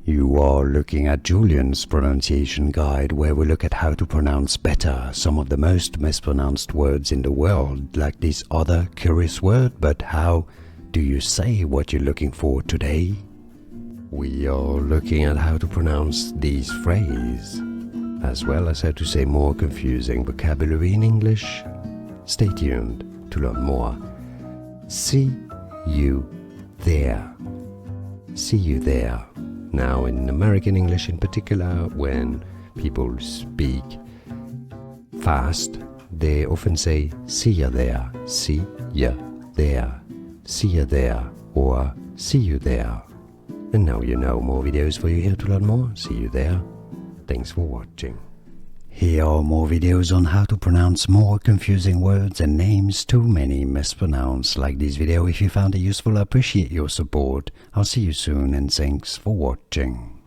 You are looking at Julian's pronunciation guide, where we look at how to pronounce better some of the most mispronounced words in the world, like this other curious word. But how do you say what you're looking for today? We are looking at how to pronounce these phrases, as well as how to say more confusing vocabulary in English. Stay tuned to learn more. See you there. See you there. Now, in American English in particular, when people speak fast, they often say see ya there, see ya there, see ya there, or see you there. And now you know. More videos for you here to learn more. See you there. Thanks for watching. Here are more videos on how to pronounce more confusing words and names too many mispronounced. Like this video if you found it useful. I appreciate your support. I'll see you soon and thanks for watching.